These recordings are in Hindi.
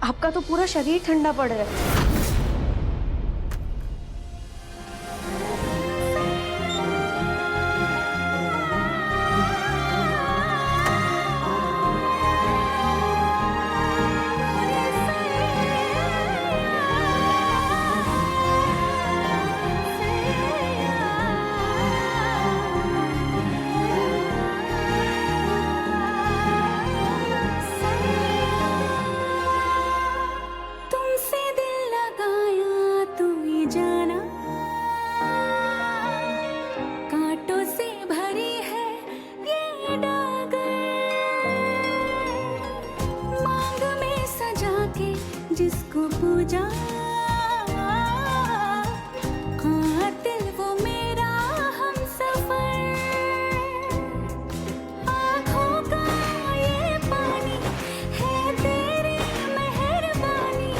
आपका तो पूरा शरीर ठंडा पड़ रहा है। जिसको पूजा कातिल वो मेरा हम सफर, आँखों का ये पानी है तेरी मेहरबानी,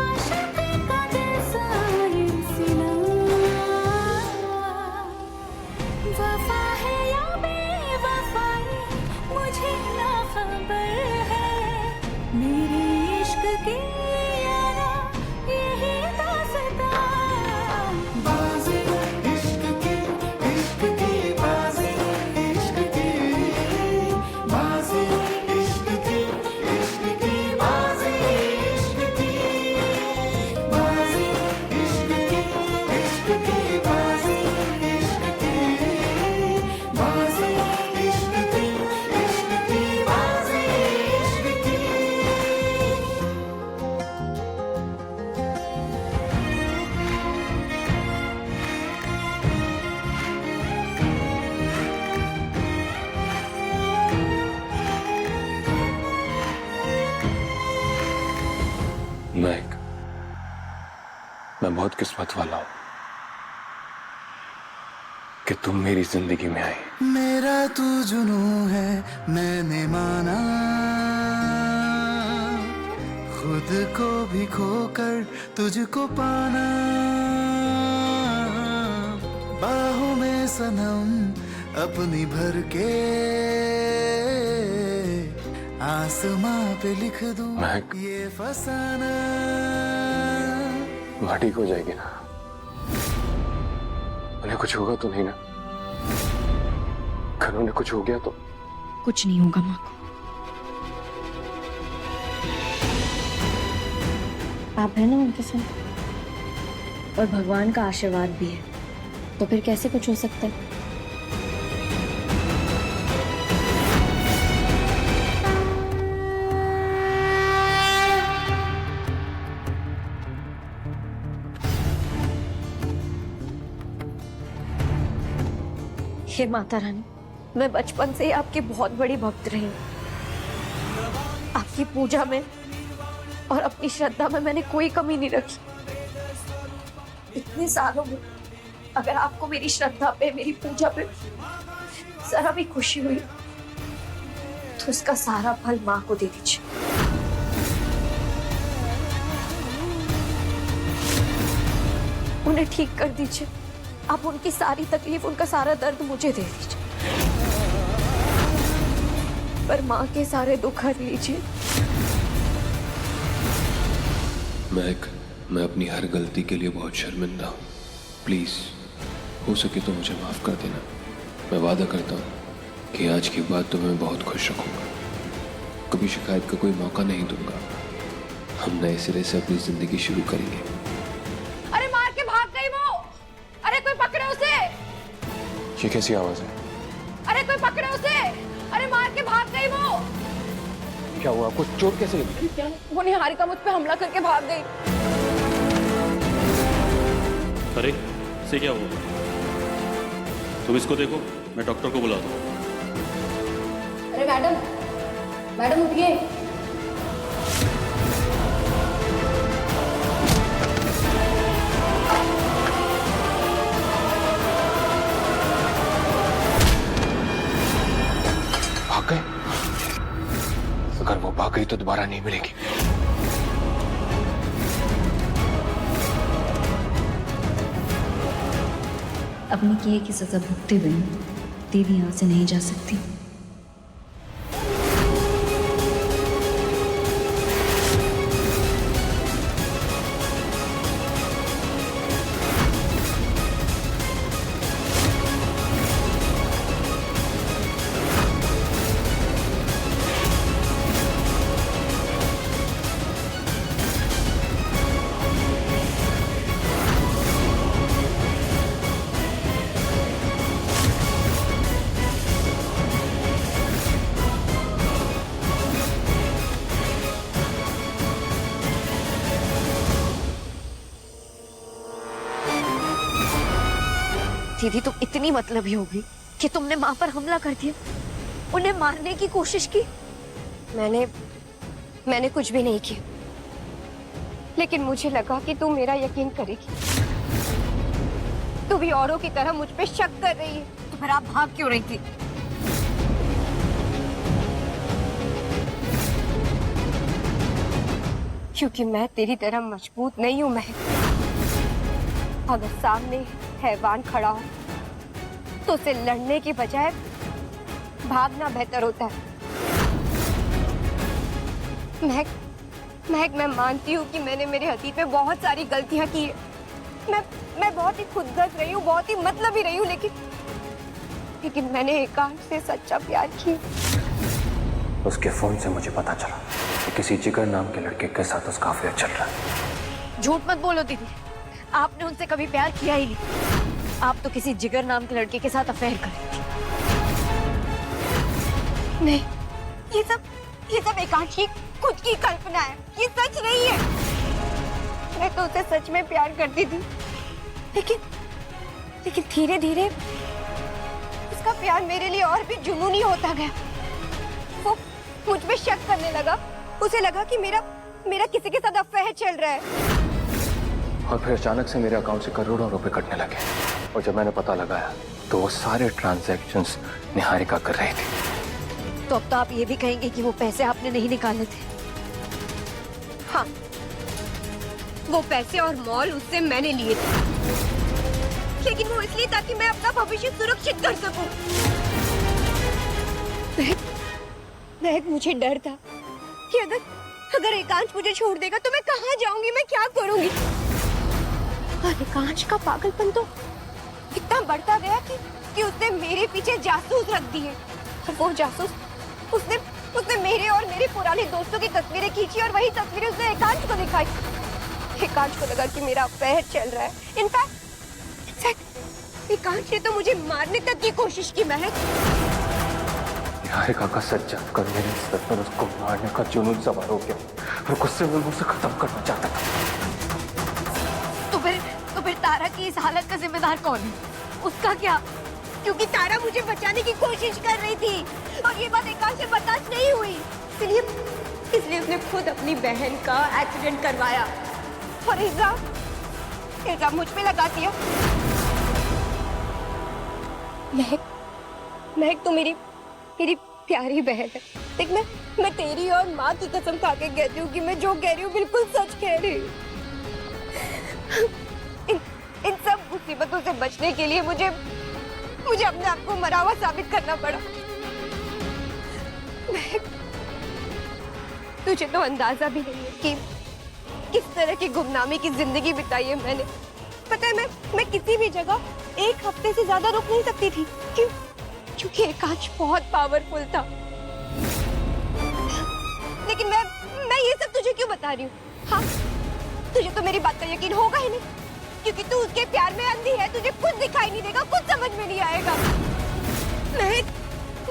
आशिक़ का दिल साहिर सिला, वफा है या बेवफाई मुझे ना खबर है, मेरे इश्क की यारा यही दास्तां, बाज़े इश्क की बाज़े इश्क की बाज़े इश्क की बाज़े इश्क की बाज़े इश्क की बाज़े इश्क की बाज़े इश्क की बाज़े इश्क की। मैं बहुत किस्मत वाला हूं कि तुम मेरी जिंदगी में आई। मेरा तू जुनू है मैंने माना, खुद को भी खोकर तुझको पाना, बाहों में सनम अपनी भर के आसमां पे लिख दूं महक। ये फसाना। माँ ठीक हो जाएगी ना? उन्हें कुछ होगा तो नहीं ना? अगर उन्हें कुछ हो गया तो? कुछ नहीं होगा माँ को। आप है ना उनके साथ, और भगवान का आशीर्वाद भी है, तो फिर कैसे कुछ हो सकता है? हे माता रानी, मैं बचपन से ही आपकी बहुत बड़ी भक्त रही हूँ। आपकी पूजा में और अपनी श्रद्धा में मैंने कोई कमी नहीं रखी। इतने सालों में अगर आपको मेरी श्रद्धा पे, मेरी पूजा पे जरा भी खुशी हुई तो उसका सारा फल माँ को दे दीजिए। उन्हें ठीक कर दीजिए। आप उनकी सारी तकलीफ, उनका सारा दर्द मुझे दे दीजिए, पर माँ के सारे दुख हर लीजिए। मैं अपनी हर गलती के लिए बहुत शर्मिंदा हूँ। प्लीज हो सके तो मुझे माफ कर देना। मैं वादा करता हूँ कि आज के बाद तो मैं बहुत खुश रखूंगा, कभी शिकायत का कोई मौका नहीं दूंगा। हम नए सिरे से अपनी जिंदगी शुरू करेंगे। अरे मार के भाग गई वो! अरे कोई पकड़े उसे! ये कैसी आवाज है? अरे कोई पकड़े उसे! अरे मार के भाग गई वो! क्या हुआ? आपको चोट कैसे लगी? क्या? वो निहारिका मुझ पे हमला करके भाग गई। अरे से क्या हुआ? तुम इसको देखो, मैं डॉक्टर को बुलाता हूँ। अरे मैडम उठिए। भाग गए? अगर वो भाग गई तो दोबारा नहीं मिलेगी। अपने किए की सजा भुगते हुए दीदी यहाँ से नहीं जा सकती। दीदी तुम इतनी मतलबी हो गई कि तुमने माँ पर हमला कर दिया, उन्हें मारने की कोशिश की। मैंने कुछ भी नहीं किया, लेकिन मुझे लगा कि तू मेरा यकीन करेगी। तू भी औरों की तरह मुझ पे शक कर रही है। तो फिर आप भाग क्यों रही थी? क्योंकि मैं तेरी तरह मजबूत नहीं हूं महक। अगर सामने हैवान खड़ा हो तो उसे लड़ने की बजाय भागना बेहतर होता है। महक मैं मानती हूँ कि मैंने मेरे अतीत में बहुत सारी गलतियां की है। मैं बहुत ही खुदगर्ज रही हूँ, बहुत ही मतलबी रही हूँ, लेकिन मैंने एकांश से सच्चा प्यार किया। उसके फोन से मुझे पता चला कि किसी जिगर नाम के लड़के के साथ उसका अफेयर चल रहा है। झूठ मत बोलो दीदी, आपने उनसे कभी प्यार किया ही नहीं। आप तो किसी जिगर नाम के लड़के के साथ अफेयर कर रही थी। नहीं, ये सब एकांश की खुद की कल्पना है, ये सच नहीं है। मैं तो उसे सच में प्यार करती थी, लेकिन धीरे धीरे उसका प्यार मेरे लिए और भी जुनूनी होता गया। वो मुझ पे शक करने लगा, उसे लगा कि मेरा किसी के साथ अफेयर चल रहा है। और फिर अचानक से मेरे अकाउंट से करोड़ों रुपए कटने लगे, और जब मैंने पता लगाया तो वो सारे ट्रांजैक्शंस निहारिका कर रही थी। तो अब तो आप ये भी कहेंगे कि वो पैसे आपने नहीं निकाले थे? हाँ, वो पैसे और मॉल उससे मैंने लिए थे, लेकिन वो इसलिए ताकि मैं अपना भविष्य सुरक्षित कर सकूं। महक, मुझे डर था कि अगर एकांश मुझे छोड़ देगा तो मैं कहाँ जाऊंगी, मैं क्या करूंगी। और एकांश का पागलपन तो इतना बढ़ता गया कि उसने मेरे पीछे जासूस रख दिए। और वो जासूस उसने मेरे और मेरे पुराने दोस्तों की तस्वीरें खींची और वही तस्वीरें उसने एकांश को दिखाई। एकांश को लगा कि मेरा अफेयर चल रहा है। इनफैक्ट एकांश ने तो मुझे मारने तक की कोशिश की। महक, निहारिका का सच जानकर मेरे सर पर उसको मारने का जुनून सवार हो गया, और गुस्से में उसे खत्म करना चाहता था। तो फिर तारा की इस हालत का जिम्मेदार कौन है? उसका क्या? क्योंकि तारा मुझे बचाने की कोशिश कर रही थी और ये बात एकांश से बर्दाश्त नहीं हुई, इसलिए उसने खुद अपनी बहन का एक्सीडेंट करवाया और इल्जाम मुझ पे लगा दिया। महक तो मेरी प्यारी बहन है। देख, मैं तेरी और माँ की कसम खा के कहती हूँ कि मैं जो कह रही हूँ बिल्कुल सच कह रही हूँ। इन सब मुसीबतों से बचने के लिए मुझे अपने आप को मरा हुआ साबित करना पड़ा। तुझे तो अंदाजा भी नहीं है कि किस तरह की गुमनामी की जिंदगी बिताई है मैंने। पता है, मैं किसी भी जगह एक हफ्ते से ज्यादा रुक नहीं सकती थी। क्यों? क्योंकि एकांश बहुत पावरफुल था। लेकिन मैं ये सब तुझे क्यों बता रही हूँ? हाँ, तुझे तो मेरी बात का यकीन होगा ही नहीं, क्योंकि तू उसके प्यार में अंधी है। तुझे कुछ दिखाई नहीं देगा, कुछ समझ में नहीं आएगा। महक,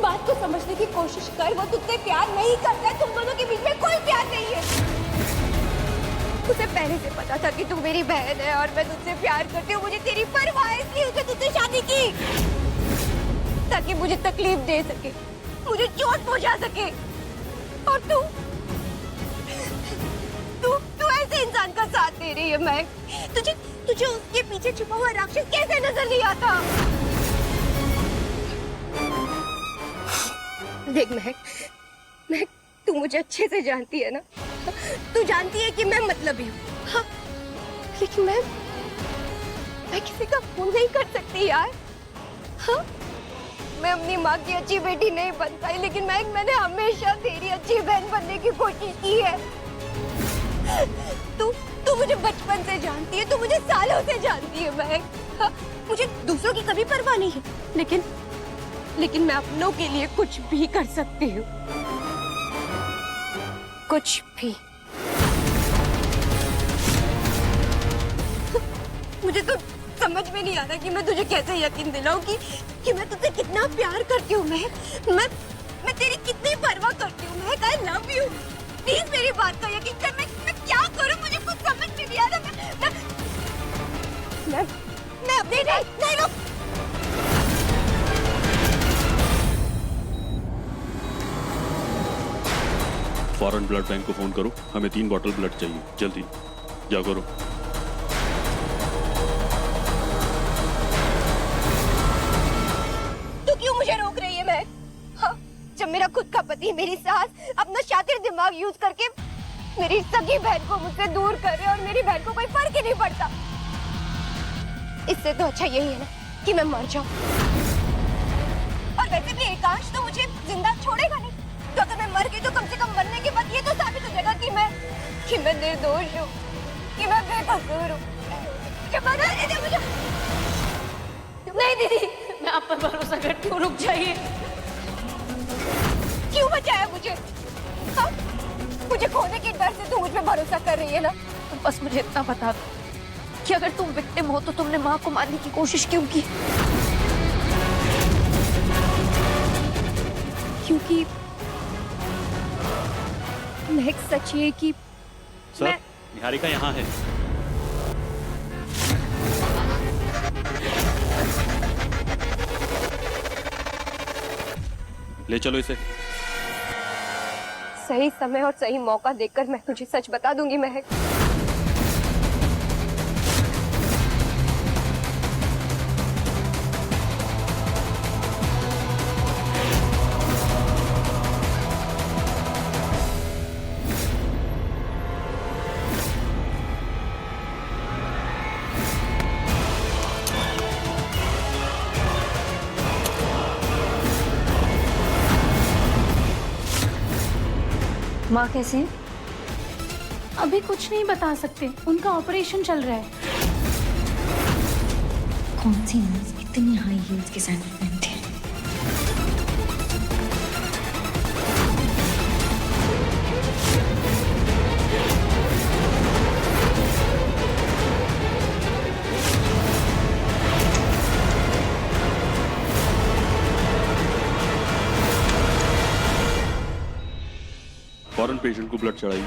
बात को समझने की कोशिश कर। वो तुझसे प्यार नहीं करता है, तुम दोनों के बीच में कोई प्यार नहीं है। उसे पहले से पता था कि तू मेरी बहन है और मैं तुझसे प्यार करती हूँ। मुझे तेरी परवाह है, इसलिए उसने तुझसे शादी की, ताकि मुझे तकलीफ दे सके, मुझे चोट पहुंचा सके। और तू ऐसे इंसान का साथ दे रही है। मैं तुझे उसके पीछे छुपा हुआ राक्षस कैसे नजर नहीं आता? देख महक, तू मुझे अच्छे से जानती है ना। तू जानती है कि मैं मतलबी हूँ। हाँ, लेकिन मैं किसी का खून नहीं कर सकती यार। हाँ, मैं अपनी माँ की अच्छी बेटी नहीं बन पाई, लेकिन मैंने हमेशा तेरी अच्छी बहन बनने की कोशिश की है। तू मुझे बचपन से जानती है, तू मुझे सालों से जानती है महक। हाँ, मुझे दूसरों की कभी परवाह नहीं है, लेकिन मैं अपनों के लिए कुछ भी कर सकती हूँ, कुछ भी। मुझे तो समझ में नहीं आ रहा कि मैं तुझे कैसे यकीन दिलाऊं कि मैं तुझसे कितना प्यार करती हूँ। मैं तेरी कितनी परवाह करती हूँ महक। I love you. प्लीज मेरी बात का यकीन कर। मैं क्या करूँ, मुझे कुछ समझ में नहीं आ रहा। मैं अपने नहीं रुक। फौरन ब्लड बैंक को फोन करो, हमें 3 बॉटल ब्लड चाहिए, जल्दी जाओ करो। तू क्यों मुझे रोक रही है मैं? हाँ, जब मेरा खुद का पति मेरी सास अपना शातिर दिमाग यूज करके मेरी सगी बहन को मुझसे दूर कर रहे और मेरी बहन को कोई फर्क ही नहीं पड़ता। इससे तो अच्छा यही है ना कि मैं मर जाऊं। और वैसे भी एकांश तो मुझे जिंदा छोड़ेगा नहीं, तो अगर मैं मर गई तो कम से कम मरने के बाद ये तो साबित हो जाएगा कि मैं निर्दोष हूँ, कि मैं बेकसूर हूँ। मुझे नहीं दीदी, मैं आप पर भरोसा करती हूँ, रुक जाइए। क्यों बचाया मुझे? हाँ? मुझे खोने के डर से तू मुझ पे भरोसा कर रही है ना? बस मुझे इतना बता दो कि अगर तुम विक्टिम हो तो तुमने माँ को मारने की कोशिश क्यों की? क्योंकि महक सच ये कि सर, निहारिका यहाँ है। ले चलो इसे। सही समय और सही मौका देखकर मैं तुझे सच बता दूंगी महक। माँ कैसे हैं? अभी कुछ नहीं बता सकते, उनका ऑपरेशन चल रहा है। कौन सी नर्स इतनी हाई हील्स के सैंडल पहनती है? फौरन पेशेंट को ब्लड चढ़ाइए।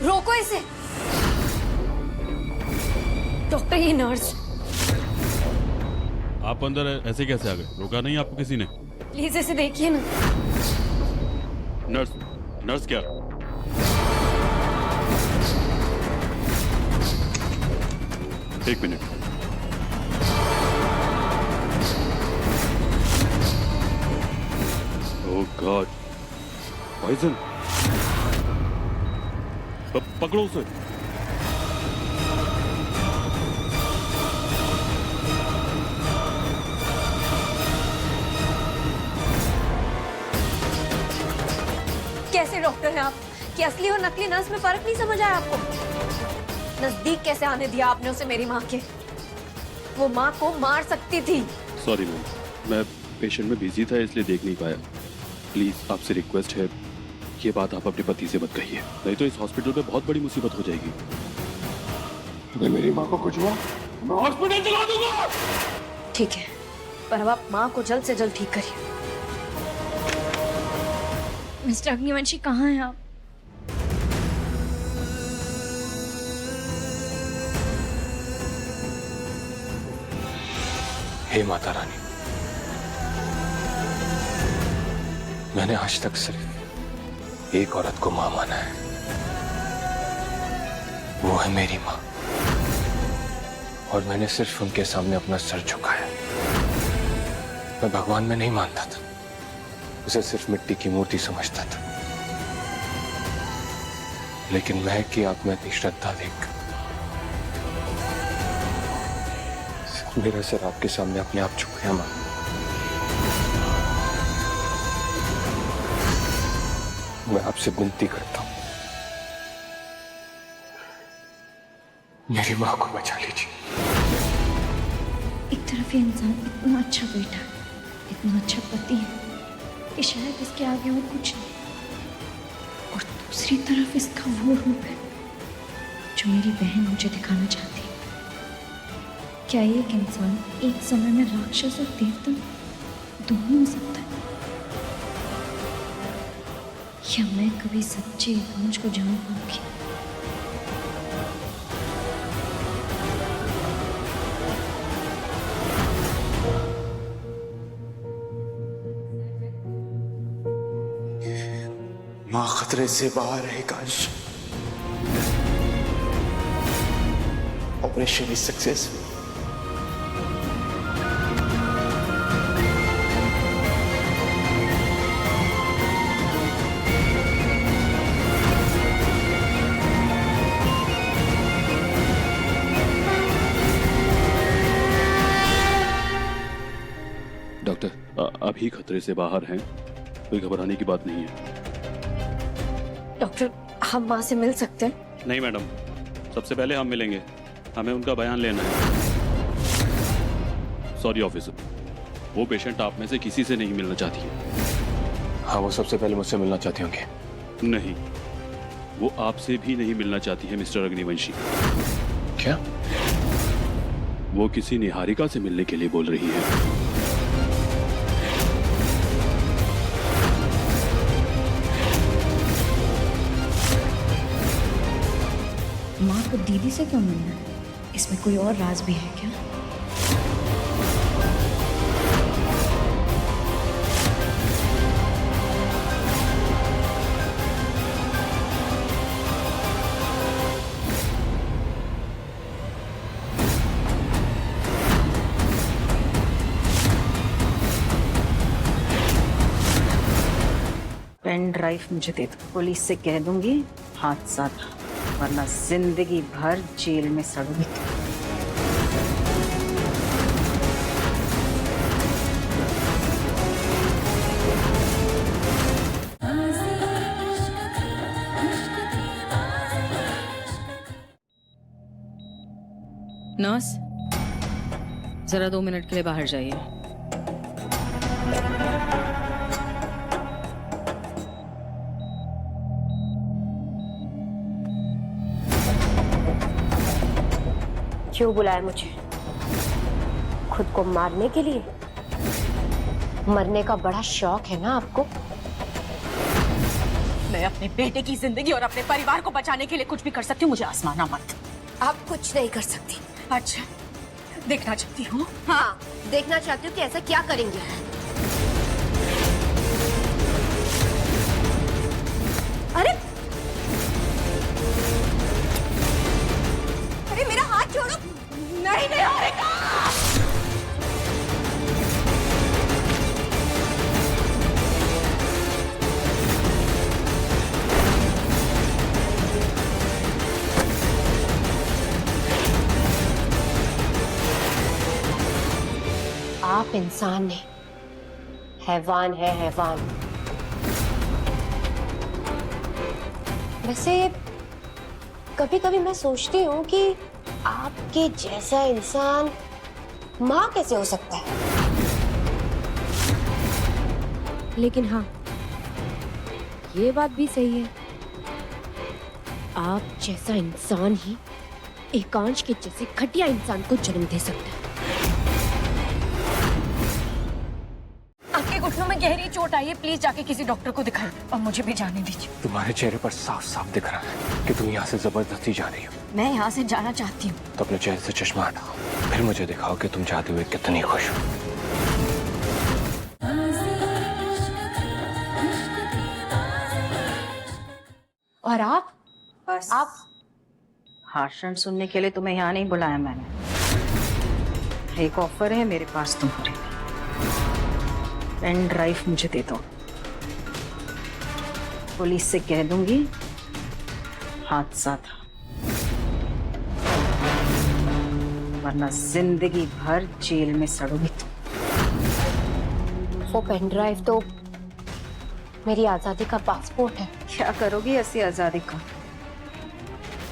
रोको इसे। डॉक्टर, ये नर्स। आप अंदर ऐसे कैसे आ गए? रोका नहीं आपको किसी ने? प्लीज इसे देखिए ना। नर्स, नर्स क्या? एक मिनट। ओह गॉड, पॉइजन। पकड़ो उसे। कैसे डॉक्टर हैं आप कि असली और नकली नर्स में फर्क नहीं समझ आया आपको? नजदीक कैसे आने दिया आपने उसे मेरी माँ के? वो माँ को मार सकती थी। सॉरी मैम, मैं पेशेंट में बिजी था इसलिए देख नहीं पाया। प्लीज आपसे रिक्वेस्ट है, ये बात आप अपने पति से मत कहिए, नहीं तो इस हॉस्पिटल में बहुत बड़ी मुसीबत हो जाएगी। अगर मेरी माँ को कुछ हुआ मैं हॉस्पिटल चला दूंगा। ठीक है, पर अब आप माँ को जल्द से जल्द ठीक करिए। मिस्टर अग्निवंशी कहाँ हैं आप? हे माता रानी, मैंने आज तक सिर्फ एक औरत को मां माना है, वो है मेरी मां। और मैंने सिर्फ उनके सामने अपना सर झुकाया। मैं भगवान में नहीं मानता था, उसे सिर्फ मिट्टी की मूर्ति समझता था। लेकिन महक की आंख में इतनी श्रद्धा देख मेरा सर आपके सामने अपने आप झुक गया। मां, मैं आपसे विनती करता हूं, मेरी मां को बचा लीजिए। एक तरफ ये इंसान इतना अच्छा बेटा है, इतना अच्छा पति है कि शायद इसके आगे और कुछ नहीं, और दूसरी तरफ इसका वो रूप है जो मेरी बहन मुझे दिखाना चाहती है। क्या एक इंसान एक समय में राक्षस और देवता दोनों हो सकता है? क्या मैं कभी सच्चे एकांश को जान पाऊंगी? माँ खतरे से बाहर है काश। Operation is successful. डॉक्टर, अभी खतरे से बाहर हैं, कोई घबराने की बात नहीं है। डॉक्टर, हम माँ से मिल सकते हैं? नहीं मैडम, सबसे पहले हम मिलेंगे, हमें उनका बयान लेना है। सॉरी ऑफिसर, वो पेशेंट आप में से किसी से नहीं मिलना चाहती है। हाँ, वो सबसे पहले मुझसे मिलना चाहते होंगे। नहीं, वो आपसे भी नहीं मिलना चाहती है मिस्टर अग्निवंशी। क्या? वो किसी निहारिका से मिलने के लिए बोल रही है। माँ को दीदी से क्यों मिलना है? इसमें कोई और राज भी है क्या? पेन ड्राइव मुझे दे दो, पुलिस से कह दूंगी हाथ साथ, वरना जिंदगी भर जेल में सड़ूंगी। नर्स, जरा 2 मिनट के लिए बाहर जाइए। क्यों बुलाया मुझे? खुद को मारने के लिए? मरने का बड़ा शौक है ना आपको? मैं अपने बेटे की जिंदगी और अपने परिवार को बचाने के लिए कुछ भी कर सकती हूँ, मुझे आसमाना मत। आप कुछ नहीं कर सकती। अच्छा, देखना चाहती हूँ? हाँ, देखना चाहती हूँ कि ऐसा क्या करेंगे। अरे अरे मेरा हाथ छोड़ो। नहीं नहीं होगा। आप इंसान नहीं, हैवान है हैवान। वैसे कभी कभी मैं सोचती हूँ कि आपके जैसा इंसान माँ कैसे हो सकता है। लेकिन हाँ, ये बात भी सही है, आप जैसा इंसान ही एकांश के जैसे घटिया इंसान को जन्म दे सकता है। आपके घुटनों में गहरी चोट आई है, प्लीज जाके किसी डॉक्टर को दिखाइए और मुझे भी जाने दीजिए। तुम्हारे चेहरे पर साफ साफ दिख रहा है कि तुम यहाँ से जबरदस्ती जा रही हो। मैं यहाँ से जाना चाहती हूँ। तो अपने चेहरे से चश्मा हटाओ, फिर मुझे दिखाओ कि तुम जाते हुए कितनी खुश हो। और आप? बस आप भाषण सुनने के लिए तुम्हें यहाँ नहीं बुलाया मैंने। एक ऑफर है मेरे पास तुम्हारे लिए। पेन ड्राइव मुझे दे दो, पुलिस से कह दूंगी हाथ साथ, वरना जिंदगी भर जेल में सड़ोगी तुम। वो पेन ड्राइव तो मेरी आजादी का पासपोर्ट है। क्या करोगी ऐसी आजादी का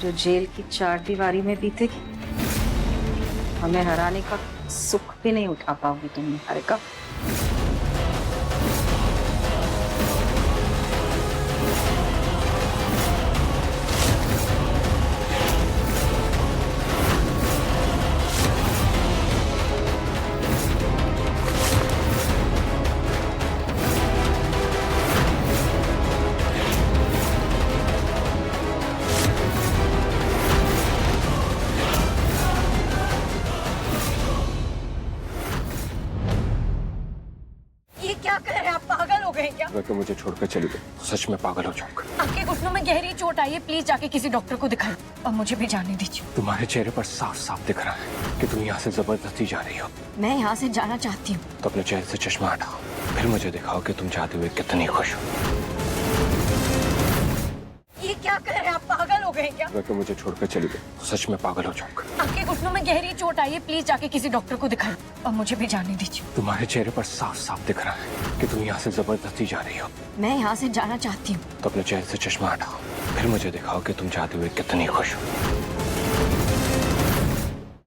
जो जेल की 4 दीवारी में बीतेगी? हमें हराने का सुख भी नहीं उठा पाओगी तुम निहार का। ये क्या कर रहे हैं आप? पागल हो गए क्या? अगर मुझे छोड़कर चली गई तो सच में पागल हो जाऊंगा। आपके घुटनों में गहरी चोट आई है, प्लीज जाके किसी डॉक्टर को दिखाएं और मुझे भी जाने दीजिए। तुम्हारे चेहरे पर साफ साफ दिख रहा है कि तुम यहाँ से जबरदस्ती जा रही हो। मैं यहाँ से जाना चाहती हूँ। तो अपने चेहरे से चश्मा हटाओ, फिर मुझे दिखाओ कि तुम जाते हुए कितनी खुश हो। ये क्या कर रहे हैं आप? पागल हो गए क्या? अगर मुझे छोड़कर चली गई तो सच में पागल हो जाऊंगा। आपके घुटनों में गहरी चोट आई है, प्लीज जाके किसी डॉक्टर को दिखाएं और मुझे भी जाने दीजिए। तुम्हारे चेहरे पर साफ साफ दिख रहा है कि तुम यहाँ से जबरदस्ती जा रही हो। मैं यहाँ से जाना चाहती हूँ। तो अपने चेहरे से चश्मा हटाओ, फिर मुझे दिखाओ कि तुम जाते हुए कितनी खुश हो।